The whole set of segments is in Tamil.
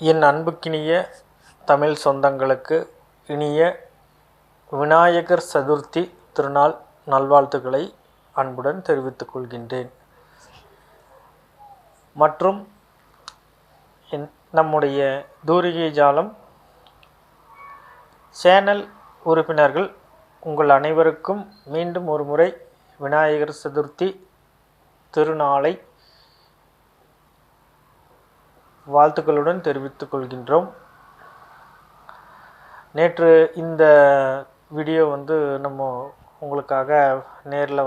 என் அன்புக்கினிய தமிழ் சொந்தங்களுக்கு இனிய விநாயகர் சதுர்த்தி திருநாள் நல்வாழ்த்துக்களை அன்புடன் தெரிவித்துக் கொள்கின்றேன். மற்றும் நம்முடைய தூரிகை ஜாலம் சேனல் உறுப்பினர்கள் உங்கள் அனைவருக்கும் மீண்டும் ஒரு முறை விநாயகர் சதுர்த்தி திருநாளை வாழ்த்துக்களுடன் தெரிவித்துக் கொள்கின்றோம். நேற்று இந்த வீடியோ நம்ம உங்களுக்காக நேரில்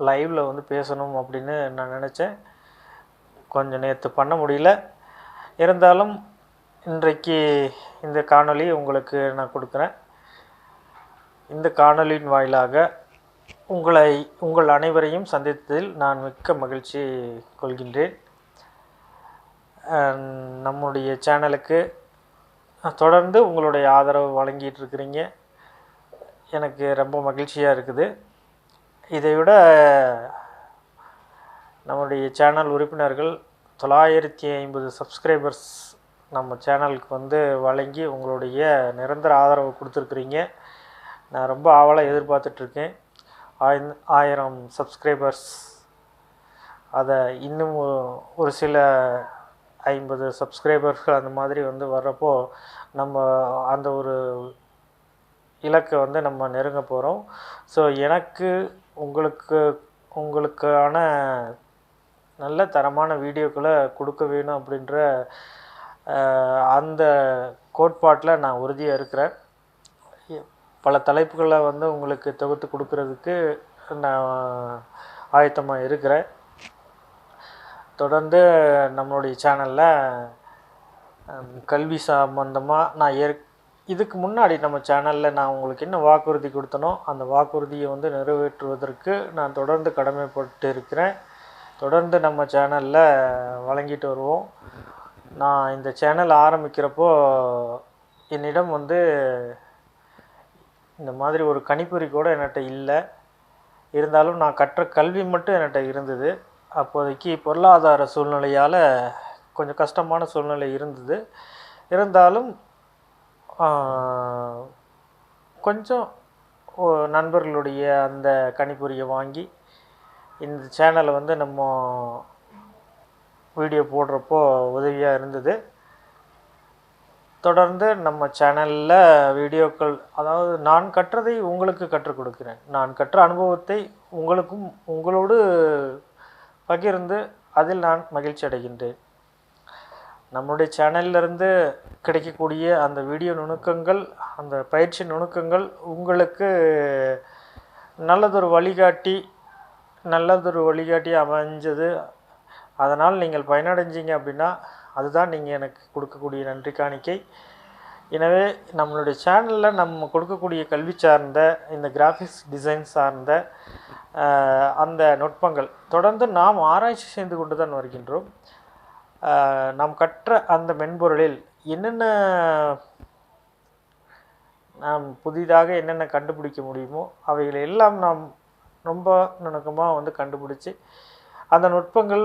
லைவில் பேசணும் அப்படின்னு நான் நினச்சேன். கொஞ்சம் நேற்று பண்ண முடியல. இருந்தாலும் இன்றைக்கு இந்த காணொளி உங்களுக்கு நான் கொடுக்குறேன். இந்த காணொளியின் வாயிலாக உங்கள் அனைவரையும் சந்தித்ததில் நான் மிக்க மகிழ்ச்சி கொள்கின்றேன். நம்முடைய சேனலுக்கு தொடர்ந்து உங்களுடைய ஆதரவு வழங்கிட்டு இருக்கிறீங்க. எனக்கு ரொம்ப மகிழ்ச்சியாக இருக்குது. இதைவிட நம்முடைய சேனல் உறுப்பினர்கள் 950 சப்ஸ்கிரைபர்ஸ் நம்ம சேனலுக்கு வழங்கி உங்களுடைய நிரந்தர ஆதரவு கொடுத்துருக்குறீங்க. நான் ரொம்ப ஆவலாக எதிர்பார்த்துட்ருக்கேன். 1000 சப்ஸ்கிரைபர்ஸ், அதை இன்னும் ஒரு சில 50 சப்ஸ்கிரைபர்கள் அந்த மாதிரி வர்றப்போ நம்ம அந்த ஒரு இலக்கை நம்ம நெருங்க போகிறோம். ஸோ எனக்கு உங்களுக்கான நல்ல தரமான வீடியோக்களை கொடுக்க வேணும் அப்படின்ற அந்த கோட்பாட்டில் நான் உறுதியாக இருக்கிறேன். பல தலைப்புகளை உங்களுக்கு தொகுத்து கொடுக்கறதுக்கு நான் ஆயத்தமாக இருக்கிறேன். தொடர்ந்து நம்மளுடைய சேனலில் கல்வி சம்பந்தமாக நான் இதுக்கு முன்னாடி நம்ம சேனலில் நான் உங்களுக்கு என்ன வாக்குறுதி கொடுத்தனோ அந்த வாக்குறுதியை நிறைவேற்றுவதற்கு நான் தொடர்ந்து கடமைப்பட்டு இருக்கிறேன். தொடர்ந்து நம்ம சேனலில் வழங்கிட்டு வருவோம். நான் இந்த சேனல் ஆரம்பிக்கிறப்போ என்னிடம் இந்த மாதிரி ஒரு கணிப்பொறி கூட என்கிட்ட இல்லை. இருந்தாலும் நான் கற்ற கல்வி மட்டும் என்கிட்ட இருந்தது. அப்போதைக்கு பொருளாதார சூழ்நிலையால் கொஞ்சம் கஷ்டமான சூழ்நிலை இருந்தது. இருந்தாலும் கொஞ்சம் நண்பர்களுடைய அந்த கணிப்பொறியை வாங்கி இந்த சேனலை நம்ம வீடியோ போடுறப்போ உதவியாக இருந்தது. தொடர்ந்து நம்ம சேனலில் வீடியோக்கள், அதாவது நான் கற்றதை உங்களுக்கு கற்றுக் கொடுக்கிறேன். நான் கற்ற அனுபவத்தை உங்களோடு பகிர்ந்து அதில் நான் மகிழ்ச்சி அடைகின்றேன். நம்முடைய சேனலிலிருந்து கிடைக்கக்கூடிய அந்த வீடியோ நுணுக்கங்கள், அந்த பயிற்சி நுணுக்கங்கள் உங்களுக்கு நல்லதொரு வழிகாட்டி அமைஞ்சது. அதனால் நீங்கள் பயனடைஞ்சிங்க அப்படின்னா அதுதான் நீங்கள் எனக்கு கொடுக்கக்கூடிய நன்றி காணிக்கை. எனவே நம்மளுடைய சேனலில் நம்ம கொடுக்கக்கூடிய கல்வி சார்ந்த இந்த கிராஃபிக்ஸ் டிசைன் சார்ந்த அந்த நுட்பங்கள் தொடர்ந்து நாம் ஆராய்ச்சி செய்து கொண்டு தான் வருகின்றோம். நாம் கற்ற அந்த மென்பொருளில் நாம் புதிதாக என்னென்ன கண்டுபிடிக்க முடியுமோ அவைகளை எல்லாம் நாம் ரொம்ப நுணுக்கமாக கண்டுபிடிச்சி அந்த நுட்பங்கள்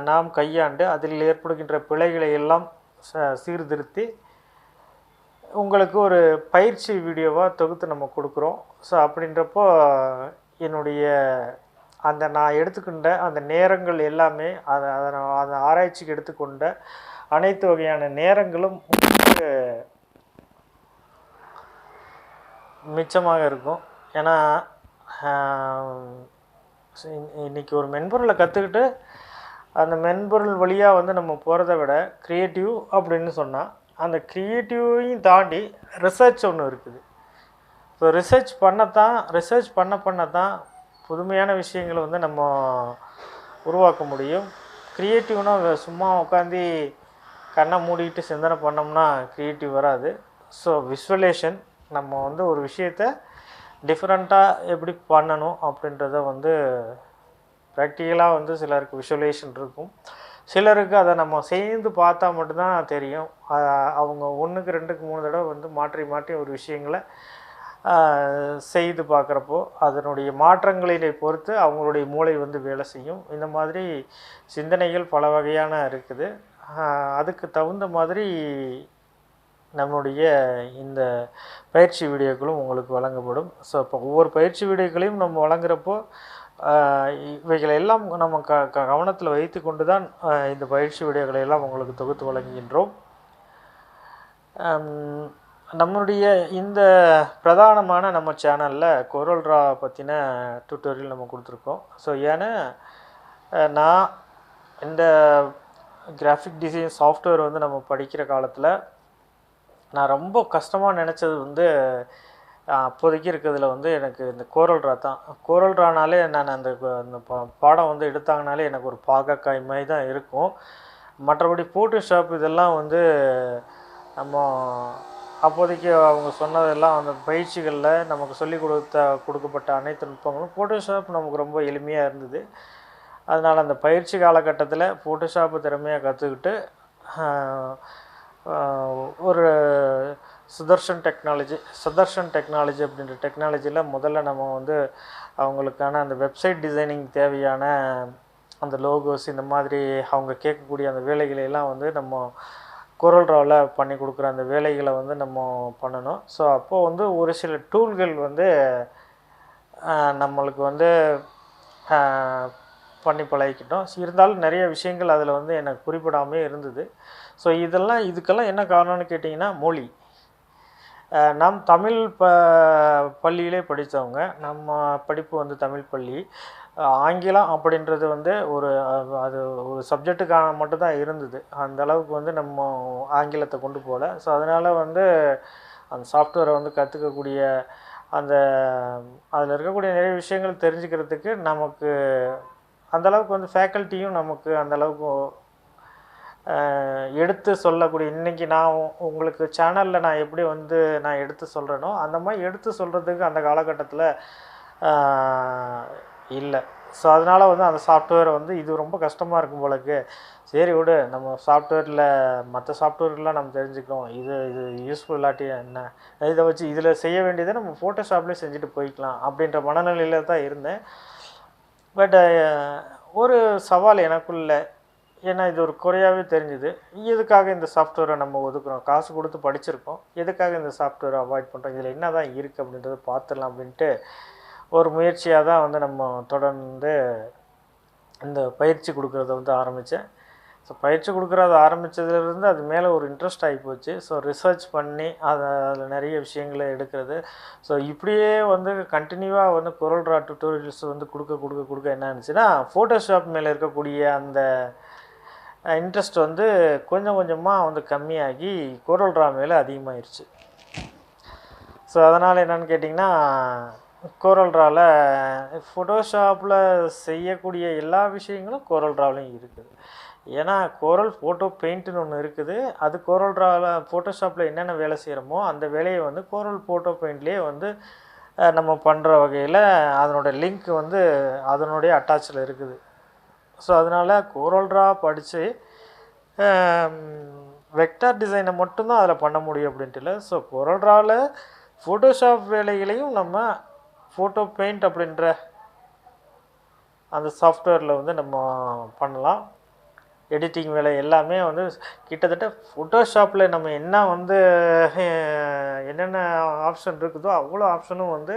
நாம் கையாண்டு அதில் ஏற்படுகின்ற பிழைகளை எல்லாம் சீர்திருத்தி உங்களுக்கு ஒரு பயிற்சி வீடியோவாக தொகுத்து நம்ம கொடுக்குறோம். ஸோ அப்படின்றப்போ என்னுடைய நான் எடுத்துக்கொண்ட அந்த நேரங்கள் எல்லாமே அந்த ஆராய்ச்சிக்கு எடுத்துக்கொண்ட அனைத்து வகையான நேரங்களும் மிச்சமாக இருக்கும். ஏன்னா இன்றைக்கி ஒரு மென்பொருளை கற்றுக்கிட்டு அந்த மென்பொருள் வழியாக நம்ம போகிறத விட க்ரியேட்டிவ் அப்படின்னு சொன்னால் அந்த க்ரியேட்டிவையும் தாண்டி ரிசர்ச் ஒன்று இருக்குது. ஸோ ரிசர்ச் பண்ண தான் புதுமையான விஷயங்களை நம்ம உருவாக்க முடியும். க்ரியேட்டிவ்னா சும்மா உட்காந்து கண்ணை மூடிக்கிட்டு சிந்தனை பண்ணோம்னா க்ரியேட்டிவ் வராது. ஸோ விஷுவலேஷன், நம்ம ஒரு விஷயத்தை டிஃப்ரெண்ட்டாக எப்படி பண்ணணும் அப்படின்றத ப்ராக்டிக்கலாக சிலருக்கு விஷுவலேஷன் இருக்கும். சிலருக்கு அதை நம்ம சேர்ந்து பார்த்தா மட்டும்தான் தெரியும். அவங்க 1க்கு 2க்கு 3 தடவை மாற்றி ஒரு விஷயங்களை செய்து பார்க்குறப்போ அதனுடைய மாற்றங்களினை பொறுத்து அவங்களுடைய மூளை வேலை செய்யும். இந்த மாதிரி சிந்தனைகள் பல வகையான இருக்குது. அதுக்கு தகுந்த மாதிரி நம்முடைய இந்த பயிற்சி வீடியோக்களும் உங்களுக்கு வழங்கப்படும். ஸோ இப்போ ஒவ்வொரு பயிற்சி வீடியோக்களையும் நம்ம வழங்குறப்போ இவைகளை எல்லாம் நம்ம கவனத்தில் வைத்து கொண்டு தான் இந்த பயிற்சி வீடியோக்களை எல்லாம் உங்களுக்கு தொகுத்து வழங்குகின்றோம். நம்முடைய இந்த பிரதானமான நம்ம சேனலில் CorelDRAW பற்றின டியூட்டோரியல் நம்ம கொடுத்துருக்கோம். ஸோ ஏன்னா நான் இந்த கிராஃபிக் டிசைன் சாஃப்ட்வேர் வந்து நம்ம படிக்கிற காலத்தில் நான் ரொம்ப கஷ்டமாக நினச்சது வந்து அப்போதைக்கு இருக்கிறதுல வந்து எனக்கு இந்த CorelDRAW தான். CorelDRAWனாலே நான் அந்த பாடம் வந்து எடுத்தாங்கனாலே எனக்கு ஒரு பாகக்காய் மாதிரி தான் இருக்கும். மற்றபடி ஃபோட்டோஷாப் இதெல்லாம் வந்து நம்ம அப்போதைக்கு அவங்க சொன்னதெல்லாம் அந்த பயிற்சிகளில் நமக்கு சொல்லிக் கொடுக்கப்பட்ட அனைத்து நுட்பங்களும் ஃபோட்டோஷாப் நமக்கு ரொம்ப எளிமையாக இருந்தது. அதனால் அந்த பயிற்சி காலகட்டத்தில் ஃபோட்டோஷாப்பு திறமையாக கற்றுக்கிட்டு ஒரு சுதர்ஷன் டெக்னாலஜி அப்படின்ற டெக்னாலஜியில் முதல்ல நம்ம வந்து அவங்களுக்கான அந்த வெப்சைட் டிசைனிங் தேவையான அந்த லோகோஸ் இந்த மாதிரி அவங்க கேட்கக்கூடிய அந்த வேலைகளையெல்லாம் வந்து நம்ம CorelDRAWவில் பண்ணி கொடுக்குற அந்த வேலைகளை வந்து நம்ம பண்ணணும். ஸோ அப்போது வந்து ஒரு சில டூல்கள் வந்து நம்மளுக்கு வந்து பண்ணி பழகிக்கிட்டோம். இருந்தாலும் நிறைய விஷயங்கள் அதில் வந்து எனக்கு குறிப்பிடாமே இருந்தது. ஸோ இதுக்கெல்லாம் என்ன காரணம்னு கேட்டிங்கன்னா மொழி. நாம் தமிழ் பள்ளியிலே படித்தவங்க. நம்ம படிப்பு வந்து தமிழ் பள்ளி. ஆங்கிலம் அப்படின்றது வந்து அது ஒரு சப்ஜெக்ட்டுக்கான மட்டும்தான் இருந்தது. அந்த அளவுக்கு வந்து நம்ம ஆங்கிலத்தை கொண்டு போகல. ஸோ அதனால் வந்து அந்த சாஃப்ட்வேரை வந்து கற்றுக்கக்கூடிய அதில் இருக்கக்கூடிய நிறைய விஷயங்கள் தெரிஞ்சுக்கிறதுக்கு நமக்கு அந்தளவுக்கு வந்து ஃபேக்கல்ட்டியும் நமக்கு அந்தளவுக்கு எடுத்து சொல்லக்கூடிய இன்றைக்கி நான் உங்களுக்கு சேனலில் நான் எப்படி வந்து நான் எடுத்து சொல்கிறேனோ அந்த மாதிரி எடுத்து சொல்கிறதுக்கு அந்த காலகட்டத்தில் இல்லை. ஸோ அதனால் வந்து அந்த சாஃப்ட்வேரை வந்து இது ரொம்ப கஷ்டமாக இருக்கும் போலக்கு, சரி விடு நம்ம சாஃப்ட்வேரில் மற்ற சாஃப்ட்வேர்லாம் நம்ம தெரிஞ்சுக்கிறோம், இது யூஸ்ஃபுல் இல்லாட்டி என்ன, இதை வச்சு இதில் செய்ய வேண்டியதை நம்ம ஃபோட்டோஷாப்லேயே செஞ்சுட்டு போய்க்கலாம் அப்படின்ற மனநிலையில் தான் இருந்தேன். பட் ஒரு சவால் எனக்குள்ள, ஏன்னா இது ஒரு குறையாகவே தெரிஞ்சுது. எதுக்காக இந்த சாஃப்ட்வேரை நம்ம ஒதுக்குறோம், காசு கொடுத்து படிச்சிருக்கோம், எதுக்காக இந்த சாஃப்ட்வேரை அவாய்ட் பண்ணுறோம், இதில் என்ன தான் இருக்குது அப்படின்றத பார்த்துடலாம் அப்படின்ட்டு ஒரு முயற்சியாக தான் வந்து நம்ம தொடர்ந்து இந்த பயிற்சி கொடுக்குறத வந்து ஆரம்பித்தேன். ஸோ பயிற்சி கொடுக்குறத ஆரம்பித்ததுலேருந்து அது மேலே ஒரு இன்ட்ரெஸ்ட் ஆகி போச்சு. ஸோ ரிசர்ச் பண்ணி அதில் நிறைய விஷயங்களை எடுக்கிறது. ஸோ இப்படியே வந்து கண்டினியூவாக வந்து CorelDRAW டியூட்டோரியல்ஸ் வந்து கொடுக்க என்ன இருந்துச்சுன்னா, ஃபோட்டோஷாப் மேலே இருக்கக்கூடிய அந்த இன்ட்ரெஸ்ட் வந்து கொஞ்சம் கொஞ்சமாக வந்து கம்மியாகி CorelDRAW மேலே அதிகமாகிடுச்சு. ஸோ அதனால் என்னென்னு கேட்டிங்கன்னா, CorelDRAWவில் ஃபோட்டோஷாப்பில் செய்யக்கூடிய எல்லா விஷயங்களும் CorelDRAWலையும் இருக்குது. ஏன்னா Corel ஃபோட்டோ பெயிண்ட்டுன்னு ஒன்று இருக்குது. அது CorelDRAWவில் ஃபோட்டோஷாப்பில் என்னென்ன வேலை செய்கிறோமோ அந்த வேலையை வந்து Corel ஃபோட்டோ பெயிண்ட்லேயே வந்து நம்ம பண்ணுற வகையில் அதனோட லிங்க் வந்து அதனுடைய அட்டாச்சில் இருக்குது. ஸோ அதனால் CorelDRAW படித்து வெக்டார் டிசைனை மட்டும்தான் அதில் பண்ண முடியும் அப்படின்ட்டு இல்லை. ஸோ CorelDRAWவில் ஃபோட்டோஷாப் வேலைகளையும் நம்ம ஃபோட்டோ பெயிண்ட் அப்படின்ற அந்த சாஃப்ட்வேரில் வந்து நம்ம பண்ணலாம். எடிட்டிங் வேலை எல்லாமே வந்து கிட்டத்தட்ட ஃபோட்டோஷாப்பில் நம்ம என்ன வந்து என்னென்ன ஆப்ஷன் இருக்குதோ அவ்வளோ ஆப்ஷனும் வந்து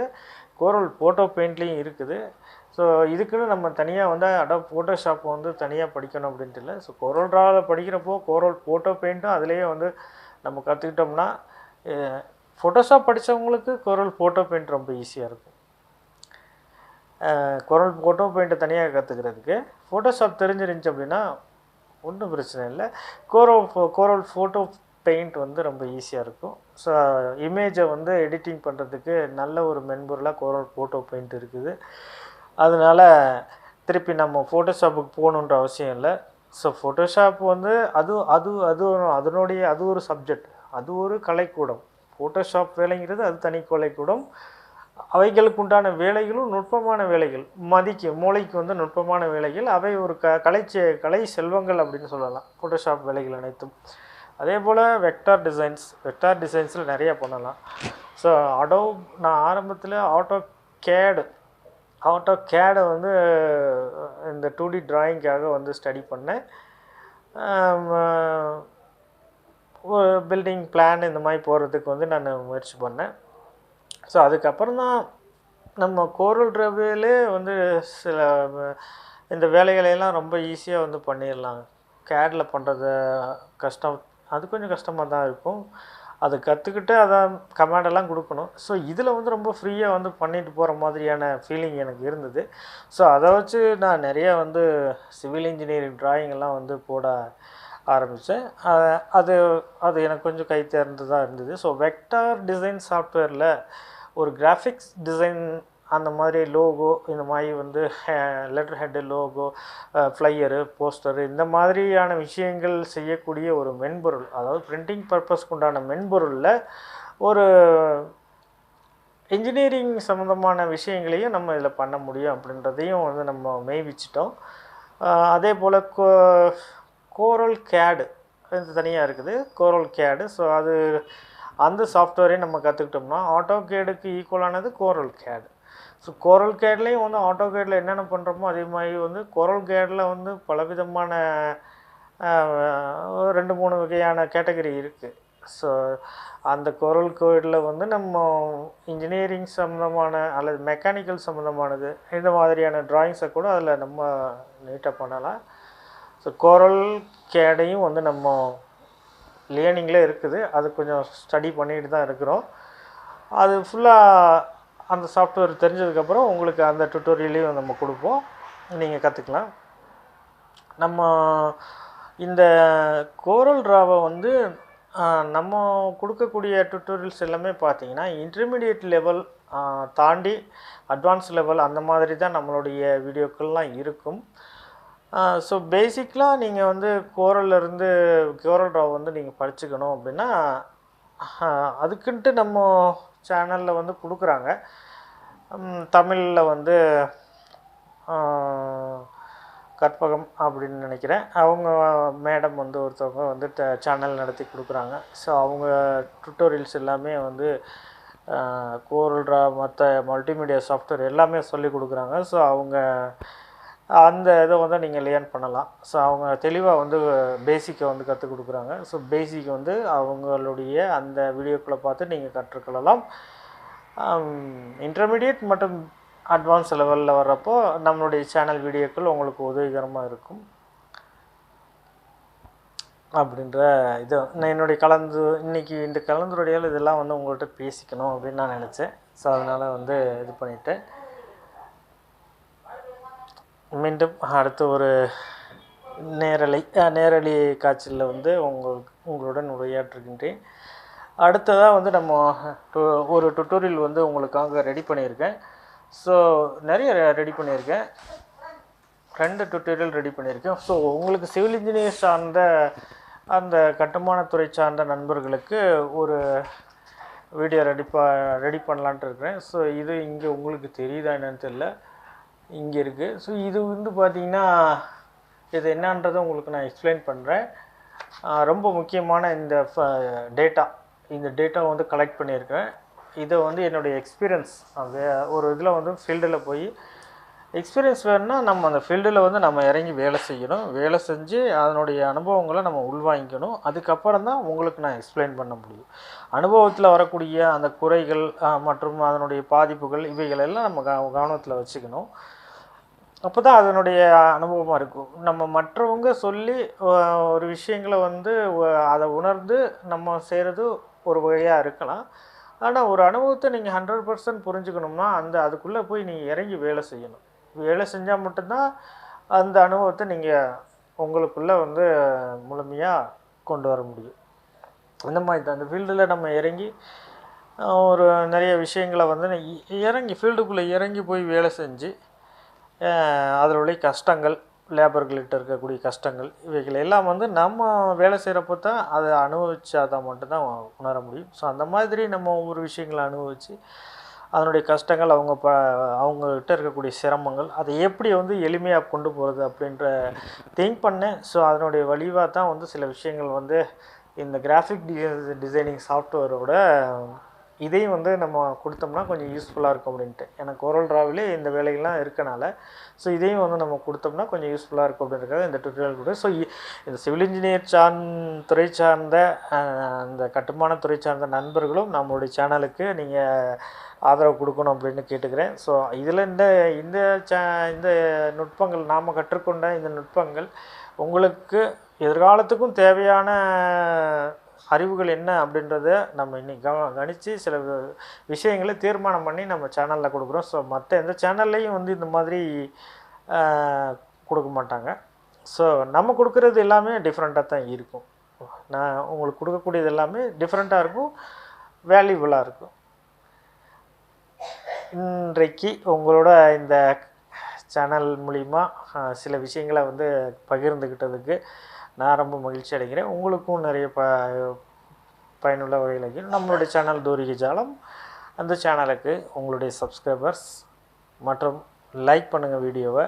Corel ஃபோட்டோ பெயிண்ட்லேயும் இருக்குது. ஸோ இதுக்குன்னு நம்ம தனியாக வந்து ஃபோட்டோஷாப் வந்து தனியாக படிக்கணும் அப்படின்ட்டு இல்லை. ஸோ CorelDRAWவில் படிக்கிறப்போ Corel ஃபோட்டோ பெயிண்ட்டும் அதிலேயே வந்து நம்ம கற்றுக்கிட்டோம்னா, ஃபோட்டோஷாப் படித்தவங்களுக்கு Corel ஃபோட்டோ பெயிண்ட் ரொம்ப ஈஸியாக இருக்கும். Corel ஃபோட்டோ பெயிண்ட்டை தனியாக கற்றுக்கிறதுக்கு ஃபோட்டோஷாப் தெரிஞ்சிருந்துச்சு அப்படின்னா ஒன்றும் பிரச்சனை இல்லை. Corel ஃபோட்டோ பெயிண்ட் வந்து ரொம்ப ஈஸியாக இருக்கும். ஸோ இமேஜை வந்து எடிட்டிங் பண்ணுறதுக்கு நல்ல ஒரு மென்பொருளாக Corel ஃபோட்டோ பெயிண்ட் இருக்குது. அதனால் திருப்பி நம்ம ஃபோட்டோஷாப்புக்கு போகணுன்ற அவசியம் இல்லை. ஸோ ஃபோட்டோஷாப் வந்து அது ஒரு சப்ஜெக்ட், அது ஒரு கலைக்கூடம். ஃபோட்டோஷாப் வேலைங்கிறது அது தனி கலைக்கூடம். அவைகளுக்கு உண்டான வேலைகளும் நுட்பமான வேலைகள், மூளைக்கு வந்து நுட்பமான வேலைகள். அவை ஒரு கலை செல்வங்கள் அப்படின்னு சொல்லலாம் ஃபோட்டோஷாப் வேலைகள் அனைத்தும். அதே போல் வெக்டார் டிசைன்ஸில் நிறையா பண்ணலாம். ஸோ நான் ஆரம்பத்தில் ஆட்டோ கேடை வந்து இந்த 2D டிராயிங்காக வந்து ஸ்டடி பண்ணேன். ஒரு பில்டிங் பிளான் இந்த மாதிரி போகிறதுக்கு வந்து நான் முயற்சி பண்ணேன். ஸோ அதுக்கப்புறம் தான் நம்ம கோரல் ட்ராவிலே வந்து சில இந்த வேலைகளையெல்லாம் ரொம்ப ஈஸியாக வந்து பண்ணிடலாம். கேடில் பண்ணுறது கஷ்டம், அது கொஞ்சம் கஷ்டமாக தான் இருக்கும். அதை கற்றுக்கிட்டு அதை கமாண்டெல்லாம் கொடுக்கணும். ஸோ இதில் வந்து ரொம்ப ஃப்ரீயாக வந்து பண்ணிட்டு போகிற மாதிரியான ஃபீலிங் எனக்கு இருந்தது. ஸோ அதை வச்சு நான் நிறையா வந்து சிவில் இன்ஜினியரிங் ட்ராயிங்கெல்லாம் வந்து போட ஆரம்பித்தேன். அது அது எனக்கு கொஞ்சம் கை தேர்ந்ததாக இருந்தது. ஸோ வெக்டார் டிசைன் சாஃப்ட்வேரில் ஒரு கிராஃபிக்ஸ் டிசைன் அந்த மாதிரி லோகோ, இந்த மாதிரி வந்து letter head, logo, flyer, poster, இந்த மாதிரியான விஷயங்கள் செய்யக்கூடிய ஒரு மென்பொருள், அதாவது பிரிண்டிங் பர்பஸ்க்கு உண்டான மென்பொருளில் ஒரு இன்ஜினியரிங் சம்மந்தமான விஷயங்களையும் நம்ம இதில் பண்ண முடியும் அப்படின்றதையும் வந்து நம்ம மெய்விச்சிட்டோம். அதே போல் கோரல் கேடு இது தனியாக இருக்குது, கோரல் கேடு. ஸோ அது அந்த சாஃப்ட்வேரையும் நம்ம கற்றுக்கிட்டோம்னா ஆட்டோ கேடுக்கு ஈக்குவலானது கோரல் கேடு. ஸோ கோரல் கேட்லேயும் வந்து ஆட்டோ கேடில் என்னென்ன பண்ணுறோமோ அதே மாதிரி வந்து கோரல் கேடில் வந்து பலவிதமான 2-3 வகையான கேட்டகரி இருக்குது. ஸோ அந்த கோரல் கேடில் வந்து நம்ம இன்ஜினியரிங் சம்மந்தமான அல்லது மெக்கானிக்கல் சம்மந்தமானது இந்த மாதிரியான ட்ராயிங்ஸை கூட அதில் நம்ம நீட்டாக பண்ணலாம். ஸோ கோரல் கேடையும் வந்து நம்ம லேர்னிங்கில் இருக்குது, அது கொஞ்சம் ஸ்டடி பண்ணிட்டு தான் இருக்கிறோம். அது ஃபுல்லாக அந்த சாஃப்ட்வேர் தெரிஞ்சதுக்கப்புறம் உங்களுக்கு அந்த டுட்டோரியலையும் நம்ம கொடுப்போம், நீங்கள் கற்றுக்கலாம். நம்ம இந்த கோரல் ட்ராவை வந்து நம்ம கொடுக்கக்கூடிய டுட்டோரியல்ஸ் எல்லாமே பார்த்திங்கன்னா இன்டர்மீடியட் லெவல் தாண்டி அட்வான்ஸ் லெவல் அந்த மாதிரி தான் நம்மளுடைய வீடியோக்கள்லாம் இருக்கும். ஸோ பேசிக்கலாக நீங்கள் வந்து கோரல் ட்ரா வந்து நீங்கள் படிச்சுக்கணும் அப்படின்னா அதுக்குன்ட்டு நம்ம சேனலில் வந்து கொடுக்குறாங்க. தமிழில் வந்து கற்பகம் அப்படின்னு நினைக்கிறேன், அவங்க மேடம் வந்து ஒருத்தவங்க வந்து சேனல் நடத்தி கொடுக்குறாங்க. ஸோ அவங்க டுட்டோரியல்ஸ் எல்லாமே வந்து கோரல் ட்ரா மற்ற மல்டிமீடியா சாஃப்ட்வேர் எல்லாமே சொல்லி கொடுக்குறாங்க. ஸோ அவங்க அந்த இதை வந்து நீங்கள் லேர்ன் பண்ணலாம். ஸோ அவங்க தெளிவாக வந்து பேசிக்கை வந்து கற்றுக் கொடுக்குறாங்க. ஸோ பேசிக் வந்து அவங்களுடைய அந்த வீடியோக்களை பார்த்து நீங்கள் கற்றுக்கொள்ளலாம். இன்டர்மீடியட் மற்றும் அட்வான்ஸ் லெவலில் வர்றப்போ நம்மளுடைய சேனல் வீடியோக்கள் உங்களுக்கு உதவிகரமாக இருக்கும் அப்படின்ற இது நான் என்னுடைய இன்றைக்கி இந்த கலந்துரையாடல் இதெல்லாம் வந்து உங்கள்கிட்ட பேசிக்கணும் அப்படின்னு நான் நினச்சேன். ஸோ அதனால் வந்து இது பண்ணிவிட்டேன். மீண்டும் அடுத்த ஒரு நேரலை காட்சியில் வந்து உங்களுடன் உரையாற்றுகின்றேன். அடுத்ததாக வந்து நம்ம ஒரு டுட்டோரியல் வந்து உங்களுக்காக ரெடி பண்ணியிருக்கேன். ஸோ நிறைய ரெடி பண்ணியிருக்கேன், 2 டுட்டோரியல் ரெடி பண்ணியிருக்கேன். ஸோ உங்களுக்கு சிவில் இன்ஜினியர் சார்ந்த அந்த கட்டுமானத்துறை சார்ந்த நண்பர்களுக்கு ஒரு வீடியோ ரெடி பண்ணலான்ட்டு இருக்கிறேன். ஸோ இது இங்கே உங்களுக்கு தெரியுதா என்னன்னு தெரியல, இங்கே இருக்குது. ஸோ இது வந்து பார்த்திங்கன்னா இது என்னன்றதை உங்களுக்கு நான் எக்ஸ்பிளைன் பண்ணுறேன். ரொம்ப முக்கியமான இந்த டேட்டா வந்து கலெக்ட் பண்ணியிருக்கேன். இதை வந்து என்னுடைய எக்ஸ்பீரியன்ஸ் ஒரு இதில் வந்து ஃபீல்டில் போய் எக்ஸ்பீரியன்ஸ் வேணும்னா நம்ம அந்த ஃபீல்டில் வந்து நம்ம இறங்கி வேலை செய்யணும். வேலை செஞ்சு அதனுடைய அனுபவங்களை நம்ம உள்வாங்கிக்கணும். அதுக்கப்புறம் தான் உங்களுக்கு நான் எக்ஸ்பிளைன் பண்ண முடியும். அனுபவத்தில் வரக்கூடிய அந்த குறைகள் மற்றும் அதனுடைய பாதிப்புகள் இவைகளெல்லாம் நம்ம கவனத்தில் வச்சுக்கணும். அப்போ தான் அதனுடைய அனுபவமாக இருக்கும். நம்ம மற்றவங்க சொல்லி ஒரு விஷயங்களை வந்து அதை உணர்ந்து நம்ம செய்கிறது ஒரு வகையாக இருக்கலாம். ஆனால் ஒரு அனுபவத்தை நீங்கள் 100% புரிஞ்சுக்கணும்னா அதுக்குள்ளே போய் நீங்கள் இறங்கி வேலை செய்யணும். வேலை செஞ்சால் மட்டும்தான் அந்த அனுபவத்தை நீங்கள் உங்களுக்குள்ளே வந்து முழுமையாக கொண்டு வர முடியும். இந்த மாதிரி தான் அந்த ஃபீல்டில் நம்ம இறங்கி ஒரு நிறைய விஷயங்களை வந்து ஃபீல்டுக்குள்ளே இறங்கி போய் வேலை செஞ்சு அதில் உள்ள கஷ்டங்கள், லேபர்கள்கிட்ட இருக்கக்கூடிய கஷ்டங்கள், இவைகள் எல்லாம் வந்து நம்ம வேலை செய்கிறப்போ தான் அதை அனுபவிச்சா தான் மட்டும்தான் உணர முடியும். ஸோ அந்த மாதிரி நம்ம ஒவ்வொரு விஷயங்களை அனுபவித்து அதனுடைய கஷ்டங்கள், அவங்ககிட்ட இருக்கக்கூடிய சிரமங்கள், அதை எப்படி வந்து எளிமையாக கொண்டு போகிறது அப்படின்ற திங்க் பண்ணேன். ஸோ அதனுடைய வழிவாக தான் வந்து சில விஷயங்கள் வந்து இந்த கிராஃபிக் டிசைனிங் சாஃப்ட்வேரோட இதையும் வந்து நம்ம கொடுத்தோம்னா கொஞ்சம் யூஸ்ஃபுல்லாக இருக்கும் அப்படின்ட்டு. எனக்கு ஓரல் டிராவிலே இந்த வேலைகள்லாம் இருக்கனால ஸோ இதையும் வந்து நம்ம கொடுத்தோம்னா கொஞ்சம் யூஸ்ஃபுல்லாக இருக்கும் அப்படின்றதுக்காக இந்த டுட்டோரியல் கூட. ஸோ இந்த சிவில் இன்ஜினியர் துறை சார்ந்த இந்த கட்டுமான துறை சார்ந்த நண்பர்களும் நம்மளுடைய சேனலுக்கு நீங்கள் ஆதரவு கொடுக்கணும் அப்படின்னு கேட்டுக்கிறேன். ஸோ இதில் இந்த இந்த நுட்பங்கள் நாம் கற்றுக்கொண்ட இந்த நுட்பங்கள் உங்களுக்கு எதிர்காலத்துக்கும் தேவையான அறிவுகள் என்ன அப்படின்றத நம்ம இன்னைக்கு கணித்து சில விஷயங்களை தீர்மானம் பண்ணி நம்ம சேனலில் கொடுக்குறோம். ஸோ மற்ற எந்த சேனல்லையும் வந்து இந்த மாதிரி கொடுக்க மாட்டாங்க. ஸோ நம்ம கொடுக்குறது எல்லாமே டிஃப்ரெண்ட்டாக தான் இருக்கும். நான் உங்களுக்கு கொடுக்கக்கூடியது எல்லாமே டிஃப்ரெண்ட்டாக இருக்கும், வேல்யூபுளாக இருக்கும். இன்றைக்கு உங்களோட இந்த சேனல் மூலிமா சில விஷயங்களை வந்து பகிர்ந்துக்கிட்டதுக்கு நான் ரொம்ப மகிழ்ச்சி அடைகிறேன். உங்களுக்கும் நிறைய பயனுள்ள வகையில் நம்மளுடைய சேனல் தூரிகை ஜாலம், அந்த சேனலுக்கு உங்களுடைய சப்ஸ்கிரைபர்ஸ் மற்றும் லைக் பண்ணுங்கள் வீடியோவை.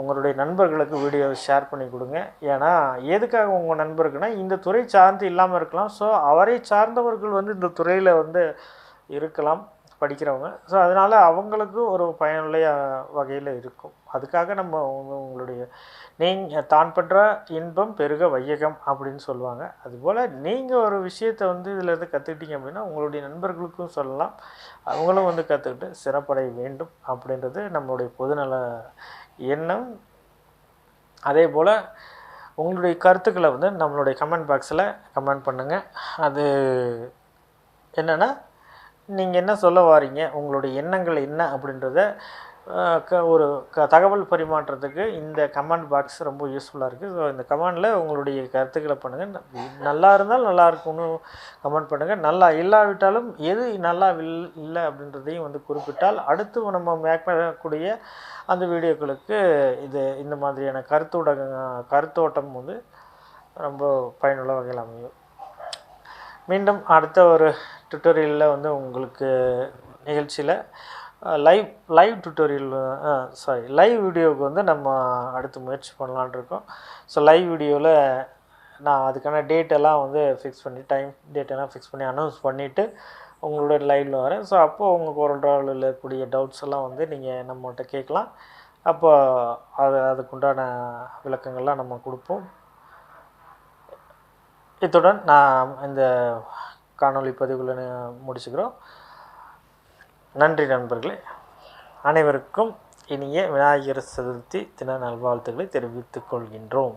உங்களுடைய நண்பர்களுக்கு வீடியோவை ஷேர் பண்ணி கொடுங்க. ஏன்னா எதுக்காக உங்கள் நண்பருக்குன்னா இந்த துறை சார்ந்து இல்லாமல் இருக்கலாம். ஸோ அவரை சார்ந்தவர்கள் வந்து இந்த துறையில் வந்து இருக்கலாம் படிக்கிறவங்க. ஸோ அதனால் அவங்களுக்கு ஒரு பயனுள்ள வகையில் இருக்கும். அதுக்காக நம்ம உங்களுடைய தான் பெற்ற இன்பம் பெருக வையகம் அப்படின்னு சொல்லுவாங்க. அதுபோல் நீங்கள் ஒரு விஷயத்தை வந்து இதில் இருந்து கற்றுக்கிட்டீங்க அப்படின்னா உங்களுடைய நண்பர்களுக்கும் சொல்லலாம். அவங்களும் வந்து கற்றுக்கிட்டு சிறப்படைய வேண்டும் அப்படின்றது நம்மளுடைய பொதுநல எண்ணம். அதே போல் உங்களுடைய கருத்துக்களை வந்து நம்மளுடைய கமெண்ட் பாக்ஸில் கமெண்ட் பண்ணுங்கள். அது என்னென்னா நீங்கள் என்ன சொல்ல வாரீங்க, உங்களுடைய எண்ணங்கள் என்ன அப்படின்றத ஒரு தகவல் பரிமாற்றத்துக்கு இந்த கமெண்ட் பாக்ஸ் ரொம்ப யூஸ்ஃபுல்லாக இருக்குது. ஸோ இந்த கமெண்டில் உங்களுடைய கருத்துக்களை பண்ணுங்கள். நல்லா இருந்தால் நல்லா இருக்கும்னு கமெண்ட் பண்ணுங்கள். நல்லா இல்லாவிட்டாலும் எது நல்லா இல்லை அப்படின்றதையும் வந்து குறிப்பிட்டால் அடுத்து நம்ம மேக் பண்ணக்கூடிய அந்த வீடியோக்களுக்கு இந்த மாதிரியான கருத்தோட்டம் வந்து ரொம்ப பயனுள்ள வகையில் அமையும். மீண்டும் அடுத்த ஒரு டுட்டோரியலில் வந்து உங்களுக்கு நிகழ்ச்சியில் லைவ் டுட்டோரியல் லைவ் வீடியோவுக்கு வந்து நம்ம அடுத்து முயற்சி பண்ணலான் இருக்கோம். ஸோ லைவ் வீடியோவில் நான் அதுக்கான டேட்டெல்லாம் வந்து டேட்டெல்லாம் ஃபிக்ஸ் பண்ணி அனௌன்ஸ் பண்ணிவிட்டு உங்களோட லைவில் வரேன். ஸோ அப்போது உங்கள் ஓரல் டிராவில் இருக்கக்கூடிய டவுட்ஸ் எல்லாம் வந்து நீங்கள் நம்மகிட்ட கேட்கலாம். அப்போ அதுக்குண்டான விளக்கங்கள்லாம் நம்ம கொடுப்போம். இத்துடன் நான் இந்த காணொளி பதிவுகளை முடிச்சுக்கிறோம். நன்றி நண்பர்களே. அனைவருக்கும் இனிய விநாயகர் சதுர்த்தி தின நல்வாழ்த்துக்களை தெரிவித்துக் கொள்கின்றோம்.